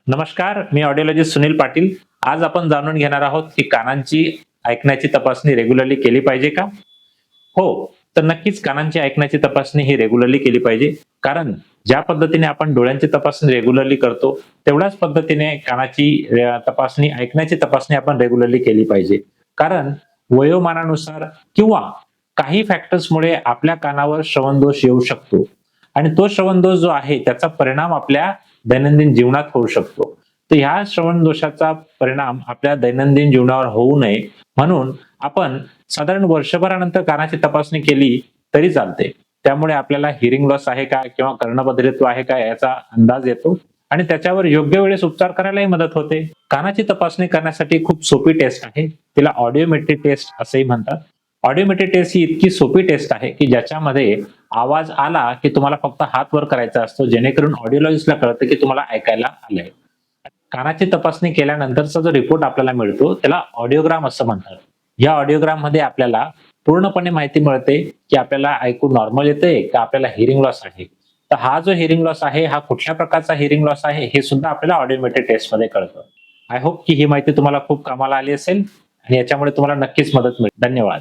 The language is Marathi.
नमस्कार, मी ऑडिओलॉजिस्ट सुनील पाटील. आज आपण जाणून घेणार आहोत की कानांची ऐकण्याची तपासणी रेग्युलरली केली पाहिजे का? हो, तर नक्कीच कानांची ऐकण्याची तपासणी ही रेग्युलरली केली पाहिजे. कारण ज्या पद्धतीने आपण डोळ्यांची तपासणी रेग्युलरली करतो, तेवढ्याच पद्धतीने कानाची तपासणी, ऐकण्याची तपासणी आपण रेग्युलरली केली पाहिजे. कारण वयोमानानुसार किंवा काही फॅक्टर्समुळे आपल्या कानावर श्रवणदोष येऊ शकतो आणि तो श्रवणदोष जो आहे त्याचा परिणाम आपल्या दैनंदिन जीवनात होऊ शकतो. तर ह्या श्रवण दोषाचा परिणाम आपल्या दैनंदिन जीवनावर होऊ नये म्हणून आपण साधारण वर्षभरानंतर कानाची तपासणी केली तरी चालते. त्यामुळे आपल्याला हिअरिंग लॉस आहे का किंवा कर्णबधिरत्व आहे का याचा अंदाज येतो आणि त्याच्यावर योग्य वेळेस उपचार करायलाही मदत होते. कानाची तपासणी करण्यासाठी खूप सोपी टेस्ट आहे. तिला ऑडिओमेट्री टेस्ट असेही म्हणतात. ऑडिओमेट्री टेस्ट ही इतकी सोपी टेस्ट आहे की ज्याच्यामध्ये आवाज आला की तुम्हाला फक्त हात वर करायचा असतो, जेणेकरून ऑडिओलॉजिस्टला कळतं की तुम्हाला ऐकायला आलंय. कानाची तपासणी केल्यानंतरचा जो रिपोर्ट आपल्याला मिळतो त्याला ऑडिओग्राम असं म्हणतात. या ऑडिओग्राम मध्ये आपल्याला पूर्णपणे माहिती मिळते की आपल्याला ऐकू नॉर्मल येतंय का आपल्याला हिअरिंग लॉस आहे. तर हा जो हिअरिंग लॉस आहे हा कुठल्या प्रकारचा हिअरिंग लॉस आहे हे सुद्धा आपल्याला ऑडिओमेट्री टेस्ट मध्ये कळतं. आय होप की ही माहिती तुम्हाला खूप कामाला आली असेल आणि याच्यामुळे तुम्हाला नक्कीच मदत मिळेल. धन्यवाद.